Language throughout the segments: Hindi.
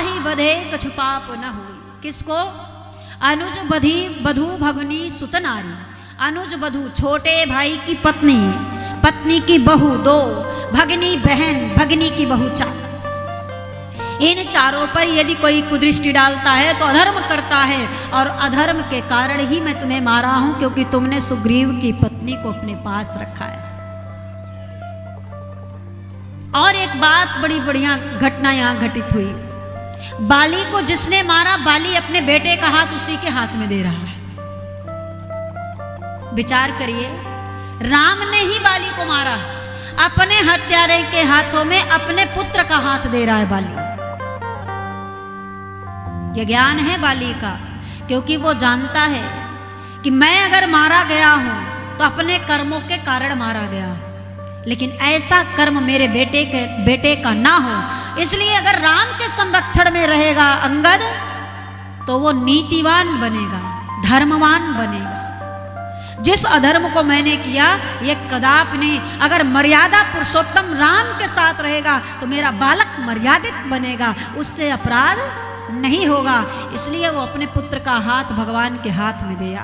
ताहि बधे कछु पाप न हुई। किसको? अनुज बधी बधू भगनी सुत नारी। अनुज बधू छोटे भाई की पत्नी, पत्नी की बहू 2, भगनी बहन, भगनी की बहू 4। इन चारों पर यदि कोई कुदृष्टि डालता है तो अधर्म करता है, और अधर्म के कारण ही मैं तुम्हें मारा हूं, क्योंकि तुमने सुग्रीव की पत्नी को अपने पास रखा है। और एक बात बड़ी बढ़िया घटना यहां घटित हुई। बाली को जिसने मारा, बाली अपने बेटे का हाथ उसी के हाथ में दे रहा है। विचार करिए, राम ने ही बाली को मारा, अपने हत्यारे के हाथों में अपने पुत्र का हाथ दे रहा है बाली। यह ज्ञान है बाली का, क्योंकि वो जानता है कि मैं अगर मारा गया हूं तो अपने कर्मों के कारण मारा गया, लेकिन ऐसा कर्म मेरे बेटे का ना हो। इसलिए अगर राम के संरक्षण में रहेगा अंगद, तो वो नीतिवान बनेगा, धर्मवान बनेगा। जिस अधर्म को मैंने किया ये कदापि नहीं, अगर मर्यादा पुरुषोत्तम राम के साथ रहेगा तो मेरा बालक मर्यादित बनेगा, उससे अपराध नहीं होगा। इसलिए वो अपने पुत्र का हाथ भगवान के हाथ में दिया,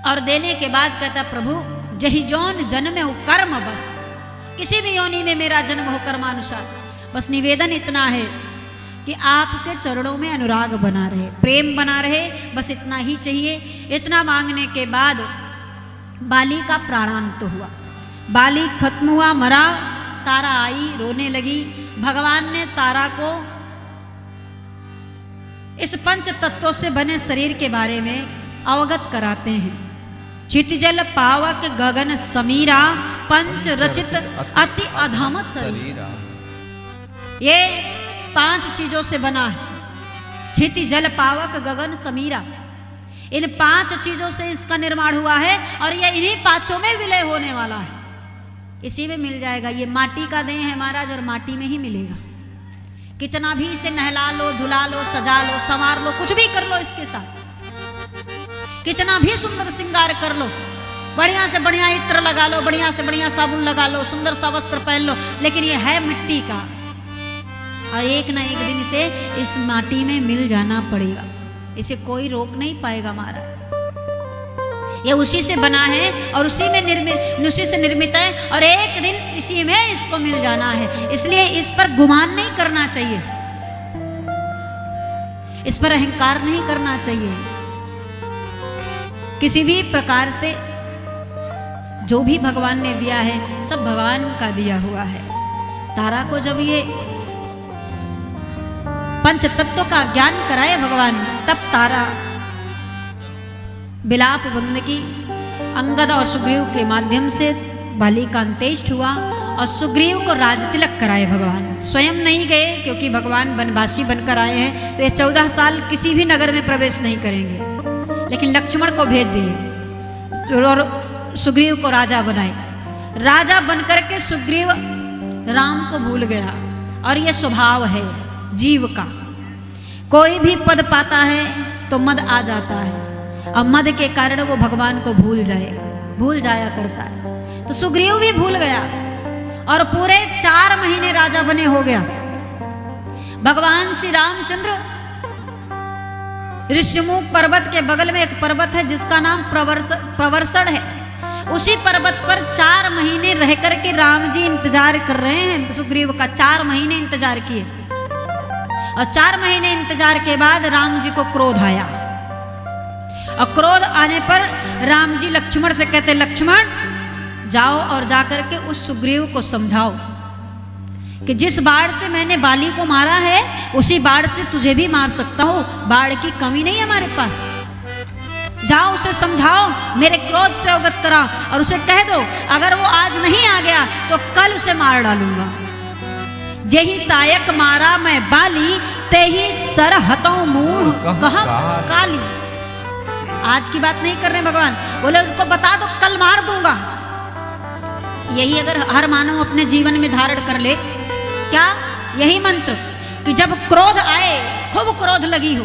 और देने के बाद कहता, प्रभु जही जौन जन्मे हो कर्म बस, किसी भी योनि में मेरा जन्म हो कर्मानुसार, बस निवेदन इतना है कि आपके चरणों में अनुराग बना रहे, प्रेम बना रहे, बस इतना ही चाहिए। इतना मांगने के बाद बाली का प्राणांत हुआ। बाली खत्म हुआ, मरा। तारा आई, रोने लगी। भगवान ने तारा को इस पंच तत्वों से बने शरीर के बारे में अवगत कराते हैं। चितजल पावक गगन समीरा, पंच रचित अति अधम शरीरा। ये 5 चीजों से बना है। क्षिति जल पावक गगन समीरा, इन 5 चीजों से इसका निर्माण हुआ है, और ये इन्हीं 5 में विलय होने वाला है। इसी में मिल जाएगा। ये माटी का देह है महाराज, और माटी में ही मिलेगा। कितना भी इसे नहला लो, धुला लो, सजा लो, संवार लो, कुछ भी कर लो इसके साथ, कितना भी सुंदर श्रृंगार कर लो, बढ़िया से बढ़िया इत्र लगा लो, बढ़िया से बढ़िया साबुन लगा लो, सुंदर सा वस्त्र पहन लो, लेकिन ये है मिट्टी का, और एक ना एक दिन इसे इस माटी में मिल जाना पड़ेगा। इसे कोई रोक नहीं पाएगा महाराज। ये उसी से बना है और उसी से निर्मित है, और एक दिन इसी में इसको मिल जाना है। इसलिए इस पर गुमान नहीं करना चाहिए, इस पर अहंकार नहीं करना चाहिए। किसी भी प्रकार से जो भी भगवान ने दिया है सब भगवान का दिया हुआ है। तारा को जब ये पंच तत्वों का ज्ञान कराए भगवान, तब तारा बिलाप बंद की। अंगद और सुग्रीव के माध्यम से बाली का अंत्येष्ट हुआ, और सुग्रीव को राजतिलक कराए भगवान। स्वयं नहीं गए, क्योंकि भगवान वनवासी बनकर आए हैं, तो ये 14 साल किसी भी नगर में प्रवेश नहीं करेंगे, लेकिन लक्ष्मण को भेज दिए और सुग्रीव को राजा बनाए। राजा बनकर के सुग्रीव राम को भूल गया, और ये स्वभाव है जीव का। कोई भी पद पाता है तो मद आ जाता है, और मद के कारण वो भगवान को भूल जाया करता है। तो सुग्रीव भी भूल गया, और पूरे 4 महीने राजा बने हो गया। भगवान श्री रामचंद्र ऋषिमुख पर्वत के बगल में एक पर्वत है जिसका नाम प्रवर्षण है। उसी पर्वत पर 4 महीने रह करके राम जी इंतजार कर रहे हैं सुग्रीव का। 4 महीने इंतजार किए, और 4 महीने इंतजार के बाद राम जी को क्रोध आया, और क्रोध आने पर राम जी लक्ष्मण से कहते, लक्ष्मण जाओ और जाकर के उस सुग्रीव को समझाओ कि जिस बाढ़ से मैंने बाली को मारा है उसी बाढ़ से तुझे भी मार सकता हूं, बाढ़ की कमी नहीं है हमारे पास। जाओ उसे समझाओ, मेरे क्रोध से अवगत करा, और उसे कह दो अगर वो आज नहीं आ गया तो कल उसे मार डालूंगा। जेहि सायक मारा मैं बाली, तेहि सर हतों मूढ़ कह काली। आज की बात नहीं कर रहे भगवान, बोले उसको बता दो कल मार दूंगा। यही अगर हर मानव अपने जीवन में धारण कर ले, क्या यही मंत्र कि जब क्रोध आए, खूब क्रोध लगी हो,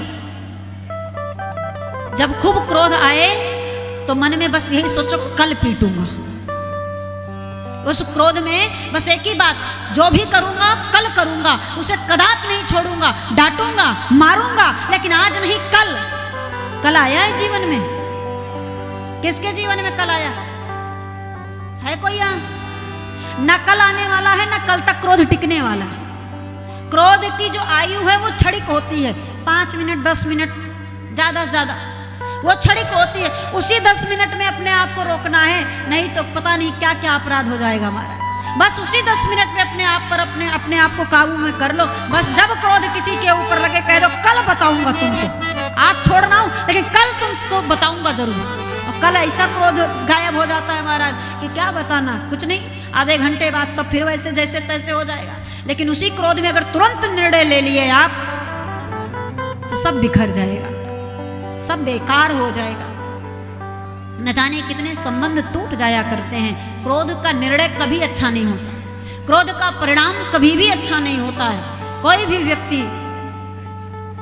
जब खूब क्रोध आए तो मन में बस यही सोचो कल पीटूंगा। उस क्रोध में बस एक ही बात, जो भी करूंगा कल करूंगा, उसे कदापि नहीं छोड़ूंगा, डांटूंगा, मारूंगा, लेकिन आज नहीं कल। कल आया है जीवन में? किसके जीवन में कल आया है? कोई यहाँ? न कल आने वाला है, न कल तक क्रोध टिकने वाला है। क्रोध की जो आयु है वो क्षणिक होती है, 5 मिनट 10 मिनट ज्यादा से ज्यादा वो क्षणिक होती है। उसी 10 मिनट में अपने आप को रोकना है, नहीं तो पता नहीं क्या क्या अपराध हो जाएगा महाराज। बस उसी 10 मिनट में अपने आप पर अपने आप को काबू में कर लो। बस जब क्रोध किसी के ऊपर लगे कह दो कल बताऊंगा तुमको, आज छोड़ना हूं लेकिन कल तुमको बताऊंगा जरूर। और कल ऐसा क्रोध गायब हो जाता है महाराज कि क्या बताना, कुछ नहीं, आधे घंटे बाद सब फिर वैसे जैसे तैसे हो जाएगा। लेकिन उसी क्रोध में अगर तुरंत निर्णय ले लिए आप तो सब बिखर जाएगा, सब बेकार हो जाएगा। न जाने कितने संबंध टूट जाया करते हैं। क्रोध का निर्णय कभी अच्छा नहीं होता, क्रोध का परिणाम कभी भी अच्छा नहीं होता है। कोई भी व्यक्ति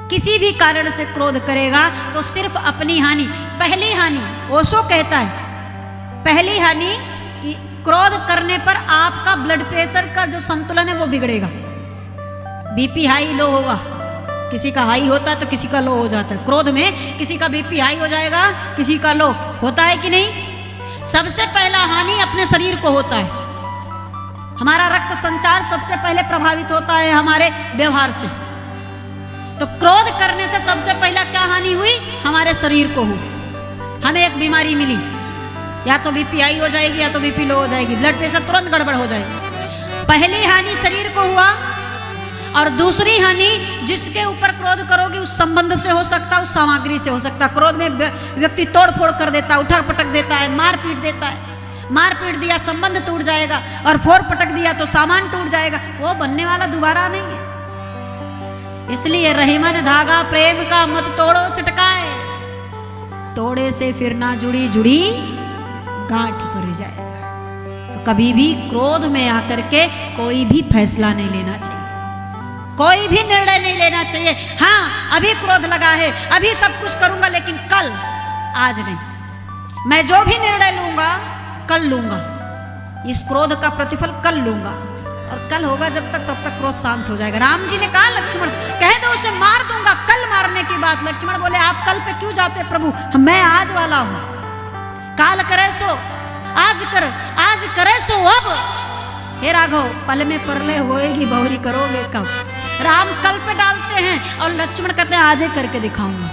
किसी भी कारण से क्रोध करेगा तो सिर्फ अपनी हानि, पहली हानि, ओशो कहता है पहली हानि कि क्रोध करने पर आपका ब्लड प्रेशर का जो संतुलन है वो बिगड़ेगा। बीपी हाई लो होगा, किसी का हाई होता है तो किसी का लो हो जाता है। क्रोध में किसी का बीपी हाई हो जाएगा, किसी का लो होता है कि नहीं? सबसे पहला हानि अपने शरीर को होता है। हमारा रक्त संचार सबसे पहले प्रभावित होता है हमारे व्यवहार से। तो क्रोध करने से सबसे पहला क्या हानि हुई? हमारे शरीर को हुई। हमें एक बीमारी मिली, या तो बीपी हाई हो जाएगी या तो बीपी लो हो जाएगी, ब्लड प्रेशर तुरंत गड़बड़ हो जाएगी। पहली हानि शरीर को हुआ, और दूसरी हानि जिसके ऊपर क्रोध करोगे उस संबंध से हो सकता, उस सामग्री से हो सकता। क्रोध में व्यक्ति तोड़ फोड़ कर देता है, उठा पटक देता है, मार पीट देता है। मार पीट दिया संबंध टूट जाएगा, और फोड़ पटक दिया तो सामान टूट जाएगा, वो बनने वाला दोबारा नहीं है। इसलिए रहीमन धागा प्रेम का मत तोड़ो चटकाए, तोड़े से फिर ना जुड़ी जुड़ी गांठ पड़ जाए। तो कभी भी क्रोध में आकर के कोई भी फैसला नहीं लेना चाहिए, कोई भी निर्णय नहीं लेना चाहिए। हाँ अभी क्रोध लगा है, अभी सब कुछ करूंगा, लेकिन कल, आज नहीं। मैं जो भी निर्णय लूंगा कल लूंगा, इस क्रोध का प्रतिफल कल लूंगा, और कल होगा जब तक, तब तक क्रोध शांत हो जाएगा। राम जी ने कहा लक्ष्मण से, कह दो उसे मार दूंगा, कल मारने की बात। लक्ष्मण बोले आप कल पे क्यों जाते प्रभु, मैं आज वाला हूं। काल करे सो आज कर, आज करे सो अब। हे राघव पल में परले होएगी बहुरी करोगे कब। राम कल पे डालते हैं और लक्ष्मण कहते हैं आज ही करके दिखाऊंगा।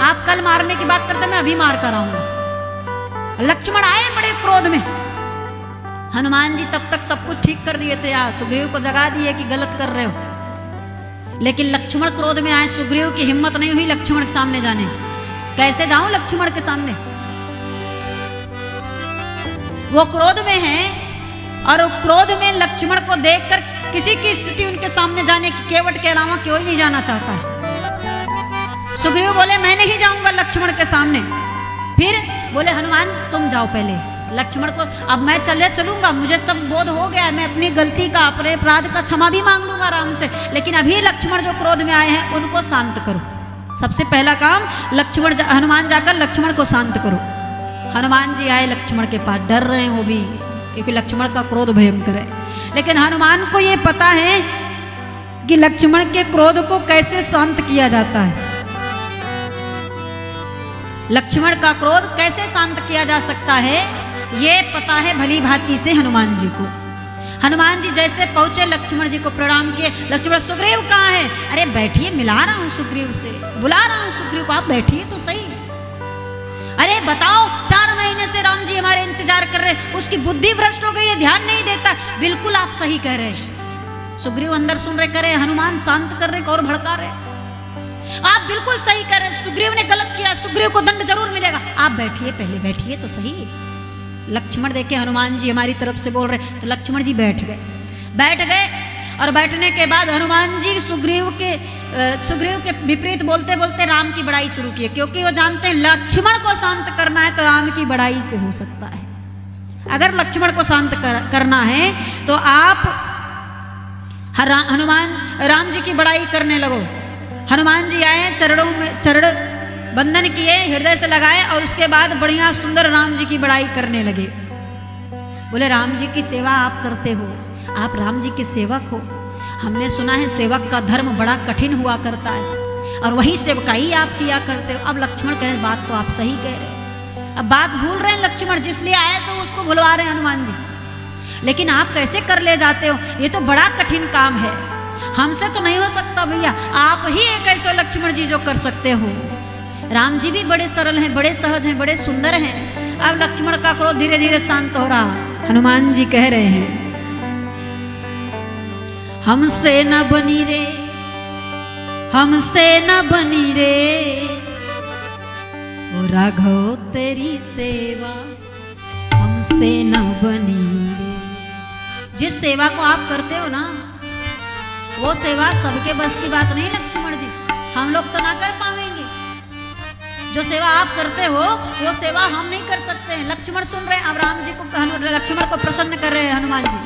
आप कल मारने की बात करते, मैं अभी मार कर आऊंगा। लक्ष्मण आए बड़े क्रोध में। हनुमान जी तब तक सब कुछ ठीक कर दिए थे, यार सुग्रीव को जगा दिए कि गलत कर रहे हो। लेकिन लक्ष्मण क्रोध में आए, सुग्रीव की हिम्मत नहीं हुई लक्ष्मण के सामने जाने। कैसे जाऊं लक्ष्मण के सामने, वो क्रोध में है, और क्रोध में लक्ष्मण को देखकर किसी की स्थिति उनके सामने जाने की केवट के अलावा कोई नहीं जाना चाहता है। सुग्रीव बोले मैं नहीं जाऊंगा लक्ष्मण के सामने। फिर बोले हनुमान तुम जाओ पहले। लक्ष्मण को अब मैं चलूंगा, मुझे सब बोध हो गया है, मैं अपनी गलती का, अपने अपराध का क्षमा भी मांग लूंगा राम से, लेकिन अभी लक्ष्मण जो क्रोध में आए हैं उनको शांत करो। सबसे पहला काम हनुमान जाकर लक्ष्मण को शांत करो। हनुमान जी आए लक्ष्मण के पास, डर रहे हैं वो भी, क्योंकि लक्ष्मण का क्रोध भयंकर है। लेकिन हनुमान को ये पता है कि लक्ष्मण के क्रोध को कैसे शांत किया जाता है, लक्ष्मण का क्रोध कैसे शांत किया जा सकता है, ये पता है भली भांति से हनुमान जी को। हनुमान जी जैसे पहुंचे लक्ष्मण जी को प्रणाम किए। लक्ष्मण सुग्रीव कहाँ है? अरे बैठिए, मिला रहा हूं सुग्रीव से, बुला रहा हूं सुग्रीव को, आप बैठिए तो सही। अरे बताओ 4 महीने से राम जी हमारे इंतजार कर रहे हैं, उसकी बुद्धि भ्रष्ट हो गई है, ध्यान नहीं देता। बिल्कुल आप सही कह रहे हैं। सुग्रीव अंदर सुन रहे, करे हनुमान शांत कर रहे और भड़का रहे। आप बिल्कुल सही कह रहे हैं, सुग्रीव ने गलत किया, सुग्रीव को दंड जरूर मिलेगा। आप बैठिए, पहले बैठिए तो सही। लक्ष्मण देखे हनुमान जी हमारी तरफ से बोल रहे, तो लक्ष्मण जी बैठ गए। और बैठने के बाद हनुमान जी सुग्रीव के विपरीत बोलते बोलते राम की बड़ाई शुरू की, क्योंकि वो जानते हैं लक्ष्मण को शांत करना है तो राम की बड़ाई से हो सकता है। अगर लक्ष्मण को शांत करना है तो आप राम जी की बड़ाई करने लगो। हनुमान जी आए, चरण बंदन किए, हृदय से लगाए, और उसके बाद बढ़िया सुंदर राम जी की बड़ाई करने लगे। बोले राम जी की सेवा आप करते हो, आप राम जी के सेवक हो। हमने सुना है सेवक का धर्म बड़ा कठिन हुआ करता है और वही सेवकाई आप किया करते हो। अब लक्ष्मण कह रहे बात तो आप सही कह रहे हैं, अब बात भूल रहे हैं लक्ष्मण, जिसलिए आए तो उसको भुलवा रहे हैं हनुमान जी। लेकिन आप कैसे कर ले जाते हो, ये तो बड़ा कठिन काम है, हमसे तो नहीं हो सकता भैया, आप ही एक ऐसे लक्ष्मण जी जो कर सकते हो। राम जी भी बड़े सरल हैं, बड़े सहज हैं, बड़े सुंदर हैं। अब लक्ष्मण का क्रोध धीरे धीरे शांत हो रहा। हनुमान जी कह रहे हैं हमसे न बनी रे, हमसे न बनी रे ओ राघव तेरी सेवा, हमसे न बनी रे। जिस सेवा को आप करते हो ना, वो सेवा सबके बस की बात नहीं लक्ष्मण जी, हम लोग तो ना कर पाएंगे। जो सेवा आप करते हो वो सेवा हम नहीं कर सकते हैं। लक्ष्मण सुन रहे हैं, अब राम जी को, लक्ष्मण को प्रसन्न कर रहे हैं हनुमान जी।